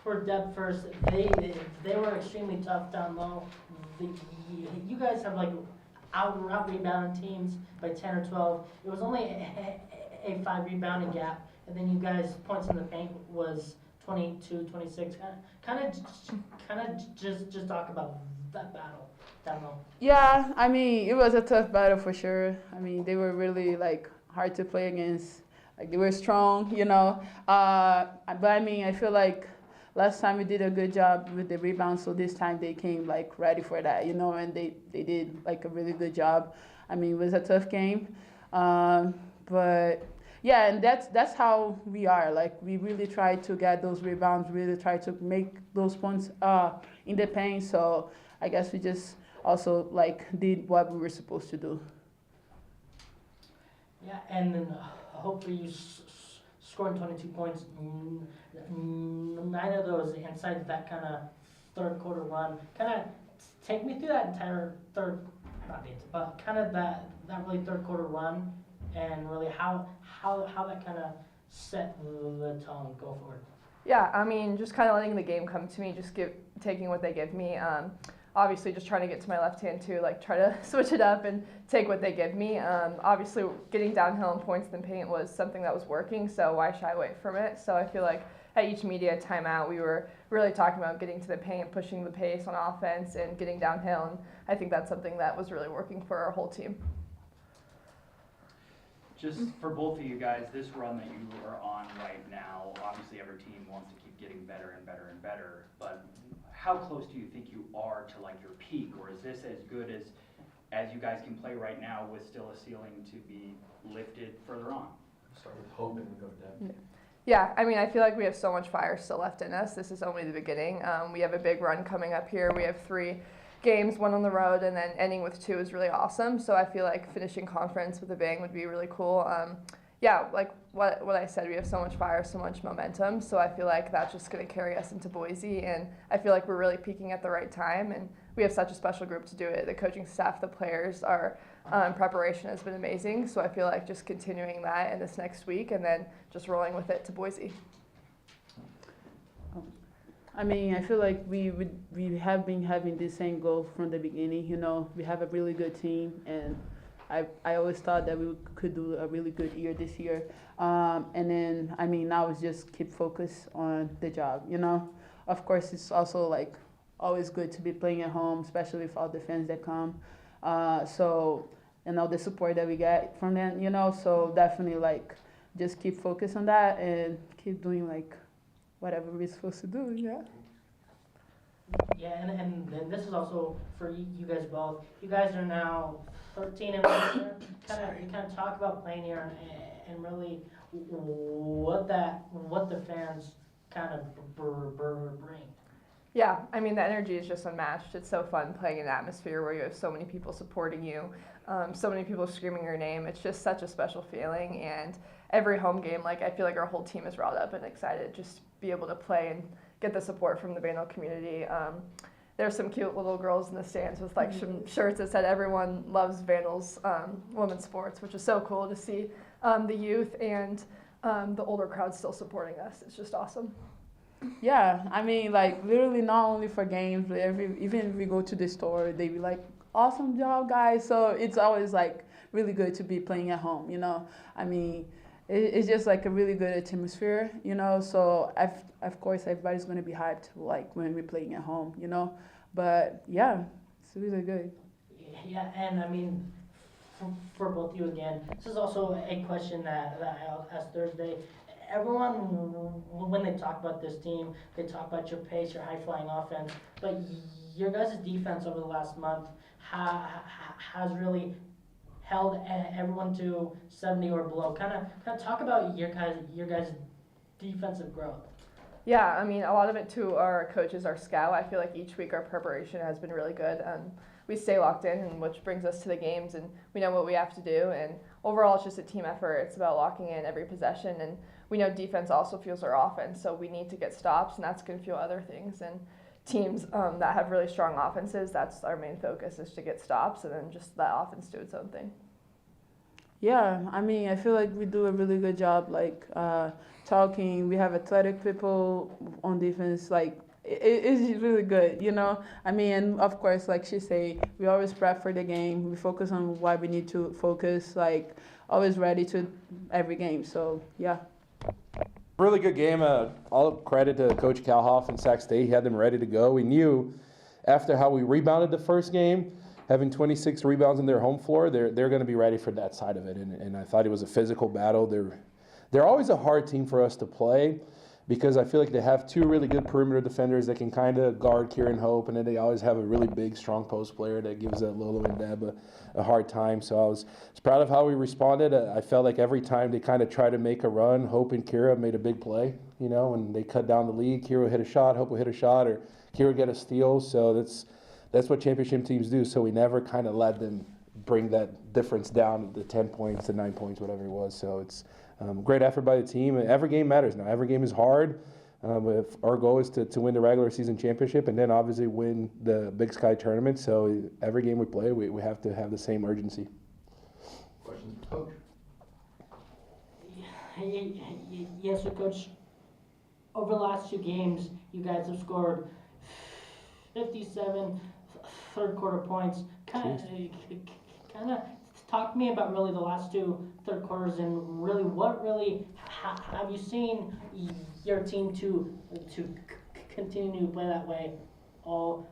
For Deb first, they were extremely tough down low. You guys have like out rebounded teams by 10 or 12. It was only a 5 rebounding gap, and then you guys points in the paint was 22, 26. Kind of just talk about that battle down low. Yeah, I mean, it was a tough battle for sure. I mean, they were really like hard to play against. Like they were strong, you know. But I mean, I feel like last time we did a good job with the rebound, so this time they came like ready for that, you know, and they did like a really good job. I mean, it was a tough game, but yeah, and that's how we are. Like we really try to get those rebounds, really try to make those points in the paint. So I guess we just also like did what we were supposed to do. Yeah, and then hopefully you scoring 22 points. 9 of those inside that kind of third quarter run. Kind of take me through that entire but kind of that really third quarter run, and really how that kind of set the tone go forward. Yeah, I mean, just kind of letting the game come to me, just taking what they give me. Obviously, just trying to get to my left hand too, like try to switch it up and take what they give me. Obviously, getting downhill and points in the paint was something that was working, so why shy away from it? So I feel like at each media timeout, we were really talking about getting to the paint, pushing the pace on offense, and getting downhill. And I think that's something that was really working for our whole team. Just for both of you guys, this run that you are on right now, obviously every team wants to keep getting better and better and better, but how close do you think you are to like your peak, or is this as good as you guys can play right now with still a ceiling to be lifted further on? Start with hope and go to depth. Yeah, I mean, I feel like we have so much fire still left in us. This is only the beginning. We have a big run coming up here. We have 3 games, 1 on the road, and then ending with 2 is really awesome. So I feel like finishing conference with a bang would be really cool. Yeah, like what I said, we have so much fire, so much momentum. So I feel like that's just going to carry us into Boise. And I feel like we're really peaking at the right time. And we have such a special group to do it. The coaching staff, the players, our preparation has been amazing. So I feel like just continuing that in this next week and then just rolling with it to Boise. I mean, I feel like we have been having the same goal from the beginning. You know, we have a really good team, and I always thought that we could do a really good year this year. And then, I mean, now it's just keep focused on the job, you know. Of course, it's also like always good to be playing at home, especially with all the fans that come. So, and all the support that we get from them, you know. So definitely like just keep focused on that and keep doing like whatever we're supposed to do, yeah. Yeah, and this is also for you guys both. You guys are now 13 and 1 here. You kind of talk about playing here and really what the fans kind of bring. Yeah, I mean, the energy is just unmatched. It's so fun playing in an atmosphere where you have so many people supporting you, so many people screaming your name. It's just such a special feeling, and every home game, like I feel like our whole team is riled up and excited just to be able to play and get the support from the Vandal community. There's some cute little girls in the stands with like some shirts that said everyone loves Vandals women's sports, which is so cool to see the youth and the older crowd still supporting us. It's just awesome. Yeah, I mean, like literally not only for games, but even if we go to the store, they be like, "Awesome job, guys!" So it's always like really good to be playing at home, you know. I mean, it's just like a really good atmosphere, you know. So of course everybody's gonna be hyped like when we're playing at home, you know. But yeah, it's really good. Yeah, and I mean, for both of you again, this is also a question that I asked Thursday. Everyone, when they talk about this team, they talk about your pace, your high-flying offense, but your guys' defense over the last month has really held everyone to 70 or below. Kind of talk about your guys' defensive growth. Yeah, I mean, a lot of it too, our coaches, our scout. I feel like each week our preparation has been really good. We stay locked in, and which brings us to the games, and we know what we have to do. And overall, it's just a team effort. It's about locking in every possession, and we know defense also fuels our offense, so we need to get stops, and that's going to fuel other things. And teams that have really strong offenses, that's our main focus, is to get stops, and then just let offense do its own thing. Yeah, I mean, I feel like we do a really good job, like talking. We have athletic people on defense. Like it's really good, you know. I mean, and of course, like she say, we always prep for the game. We focus on what we need to focus. Like always ready to every game. So yeah. Really good game. All credit to Coach Calhoff and Sac State. He had them ready to go. We knew after how we rebounded the first game, having 26 rebounds in their home floor, they're going to be ready for that side of it. And I thought it was a physical battle. They're always a hard team for us to play because I feel like they have two really good perimeter defenders that can kind of guard Kieran Hope, and then they always have a really big, strong post player that gives Lolo and Deb a hard time. So I was proud of how we responded. I felt like every time they kind of tried to make a run, Hope and Kira made a big play, you know, and they cut down the lead. Kira would hit a shot, Hope would hit a shot, or Kira would get a steal. So that's what championship teams do. So we never kind of let them bring that difference down to 10 points to 9 points, whatever it was. So it's great effort by the team. Every game matters now. Every game is hard. If our goal is to win the regular season championship and then obviously win the Big Sky tournament. So every game we play, we have to have the same urgency. Questions for Coach? Yes, sir, Coach. Over the last two games, you guys have scored 57 third quarter points. Kind of talk to me about really the last two third quarters and really what really have you seen your team to continue to play that way all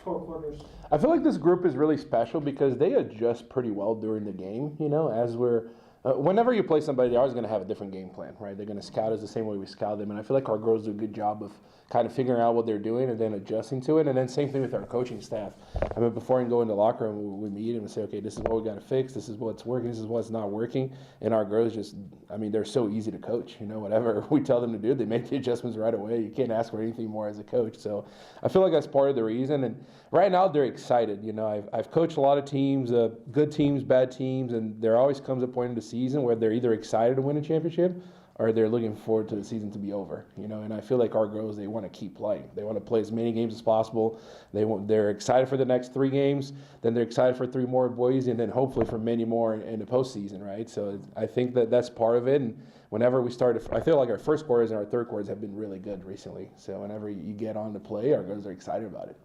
4 quarters? I feel like this group is really special because they adjust pretty well during the game, you know, as we're whenever you play somebody, they're always going to have a different game plan, right? They're going to scout us the same way we scout them, and I feel like our girls do a good job of kind of figuring out what they're doing and then adjusting to it, and then same thing with our coaching staff. I mean, before we go into the locker room, we meet and we say, okay, this is what we got to fix, this is what's working, this is what's not working, and our girls just, I mean, they're so easy to coach, you know, whatever we tell them to do, they make the adjustments right away. You can't ask for anything more as a coach, so I feel like that's part of the reason, and right now they're excited, you know, I've coached a lot of teams, good teams, bad teams, and there always comes a point in the season where they're either excited to win a championship or they're looking forward to the season to be over, you know. And I feel like our girls, they want to keep playing. They want to play as many games as possible. They're excited for the next 3 games. Then they're excited for 3 more Boise, and then hopefully for many more in the postseason, right? So I think that's part of it. And whenever we started, I feel like our first quarters and our third quarters have been really good recently. So whenever you get on to play, our girls are excited about it.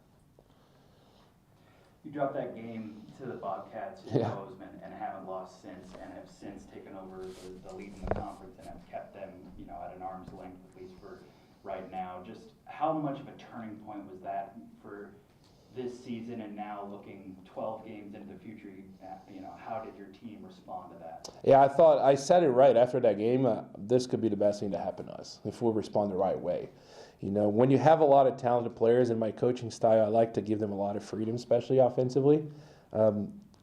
You dropped that game to the Bobcats in Bozeman and haven't lost since, and have since taken over the lead in the conference and have kept them, you know, at an arm's length, at least for right now. Just how much of a turning point was that for this season, and now looking 12 games into the future, you know, how did your team respond to that? Yeah, I said it right after that game. This could be the best thing to happen to us if we respond the right way. You know, when you have a lot of talented players in my coaching style, I like to give them a lot of freedom, especially offensively.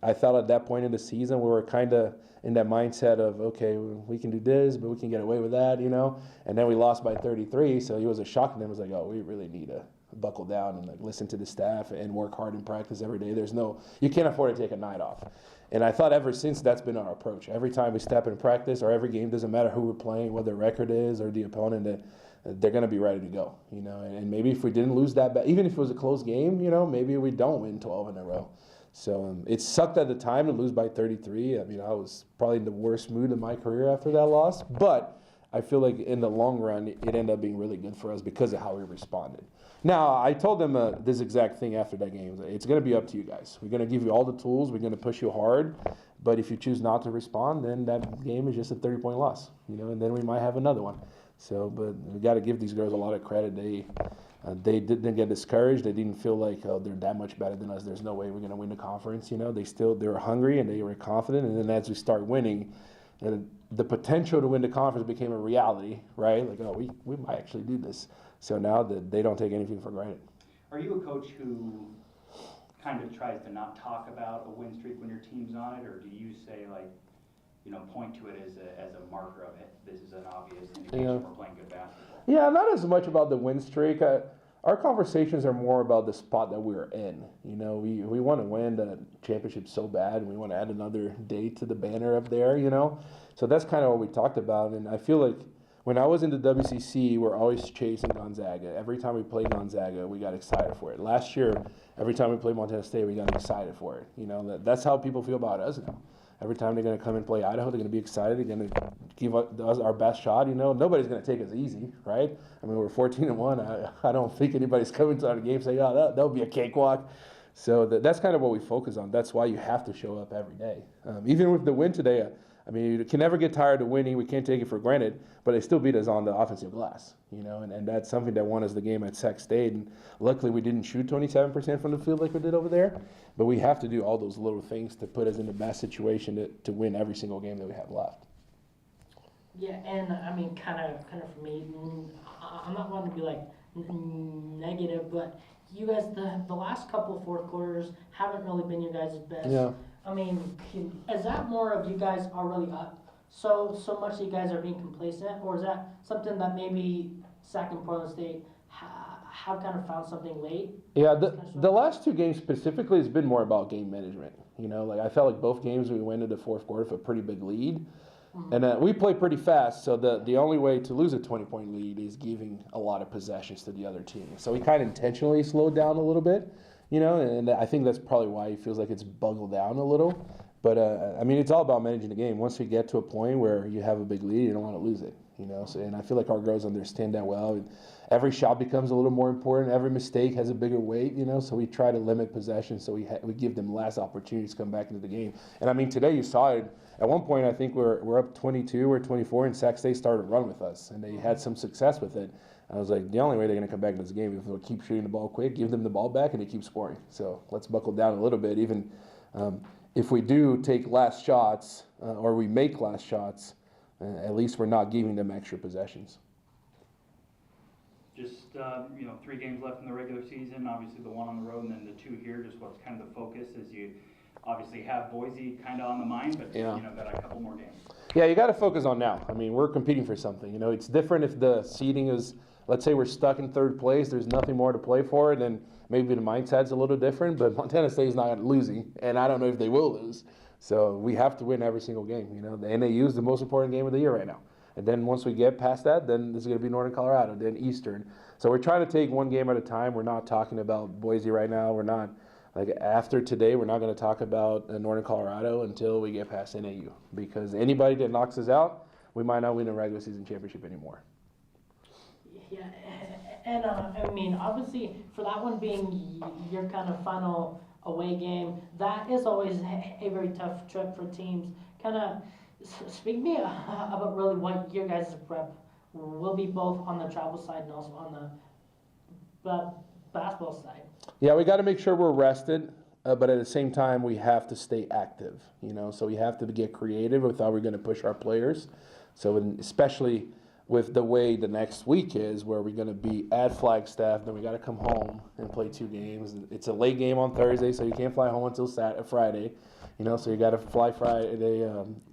I thought at that point in the season we were kind of in that mindset of, okay, we can do this, but we can get away with that, you know. And then we lost by 33, so it was a shock to them. It was like, oh, we really need to buckle down and like listen to the staff and work hard in practice every day. You can't afford to take a night off. And I thought ever since that's been our approach. Every time we step in practice or every game, doesn't matter who we're playing, what their record is or the opponent, that they're going to be ready to go, you know. And maybe if we didn't lose that bad, even if it was a close game, you know, maybe we don't win 12 in a row. So it sucked at the time to lose by 33. I mean, I was probably in the worst mood of my career after that loss. But I feel like in the long run, it ended up being really good for us because of how we responded. Now, I told them this exact thing after that game. It's going to be up to you guys. We're going to give you all the tools. We're going to push you hard. But if you choose not to respond, then that game is just a 30-point loss, you know, and then we might have another one. So, but we got to give these girls a lot of credit. They didn't get discouraged. They didn't feel like, oh, they're that much better than us. There's no way we're going to win the conference. You know, they were hungry and they were confident. And then as we start winning, the potential to win the conference became a reality, right? Like, oh, we might actually do this. So now that they don't take anything for granted. Are you a coach who kind of tries to not talk about a win streak when your team's on it, or do you say, like, you know, point to it as a marker of it? This is an obvious indication we're playing good basketball. Yeah, not as much about the win streak. Our conversations are more about the spot that we're in. You know, we want to win the championship so bad, and we want to add another day to the banner up there, you know. So that's kind of what we talked about, and I feel like when I was in the WCC, we're always chasing Gonzaga. Every time we played Gonzaga, we got excited for it. Last year, every time we played Montana State, we got excited for it. You know, that's how people feel about us now. every time they're going to come and play Idaho, they're going to be excited. They're going to give us our best shot. Nobody's going to take us easy, right? I mean, we're 14-1. I don't think anybody's coming to our game saying, "Oh, that'll be a cakewalk." So that's kind of what we focus on. That's why you have to show up every day. Even with the win today, I mean, you can never get tired of winning. We can't take it for granted, but they still beat us on the offensive glass, and that's something that won us the game at Sac State. And luckily, we didn't shoot 27% from the field like we did over there, but we have to do all those little things to put us in the best situation to win every single game that we have left. Yeah, and I mean, kind of for me, I'm not wanting to be like negative, but you guys, the last couple of fourth quarters haven't really been your guys' best. Yeah. I mean, is that more of you guys are really up so much that you guys are being complacent, or is that something that maybe Sac and Portland State have kind of found something late? Yeah, the last two games specifically has been more about game management. Like I felt like both games we went into the fourth quarter with a pretty big lead. And we play pretty fast, so the only way to lose a 20-point lead is giving a lot of possessions to the other team. So we kind of intentionally slowed down a little bit, and I think that's probably why he feels like it's bungled down a little. But, I mean, it's all about managing the game. Once we get to a point where you have a big lead, you don't want to lose it, So, and I feel like our girls understand that well. Every shot becomes a little more important. Every mistake has a bigger weight, So we try to limit possession so we give them less opportunities to come back into the game. And, I mean, today you saw it. At one point, I think we're up 22 or 24, and Sac State started to run with us, and they had some success with it. I was like, the only way they're going to come back in this game is if they'll keep shooting the ball quick, give them the ball back, and they keep scoring. So let's buckle down a little bit. Even if we do take last shots or we make last shots, at least we're not giving them extra possessions. Just 3 games left in the regular season. Obviously, the one on the road, and then the 2 here. Just what's kind of the focus as you obviously have Boise kind of on the mind, but Yeah. Got a couple more games. Yeah, you got to focus on now. I mean, we're competing for something. It's different if the seeding is, let's say we're stuck in third place, there's nothing more to play for, and then maybe the mindset's a little different, but Montana State's not losing, and I don't know if they will lose. So we have to win every single game. The NAU is the most important game of the year right now. And then once we get past that, then this is going to be Northern Colorado, then Eastern. So we're trying to take one game at a time. We're not talking about Boise right now. We're not. Like after today, we're not going to talk about Northern Colorado until we get past NAU, because anybody that knocks us out, we might not win a regular season championship anymore. Yeah, and I mean, obviously, for that one being your kind of final away game, that is always a very tough trip for teams. Kind of speak to me about really what your guys' prep will be, both on the travel side and also on the basketball side. Yeah, we got to make sure we're rested, but at the same time, we have to stay active, so we have to get creative with how we're going to push our players. So especially with the way the next week is, where we're going to be at Flagstaff, then we got to come home and play 2 games. It's a late game on Thursday, so you can't fly home until Friday, so you got to fly Friday,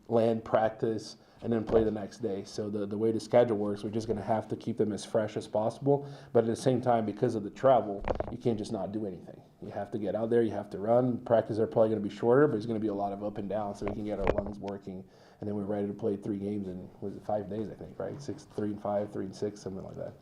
land, practice, and then play the next day. So the way the schedule works, we're just going to have to keep them as fresh as possible. But at the same time, because of the travel, you can't just not do anything. You have to get out there. You have to run. Practices are probably going to be shorter, but it's going to be a lot of up and down so we can get our lungs working. And then we're ready to play 3 games in, 5 days, I think, right? 6, 3 and 5, 3 and 6, something like that.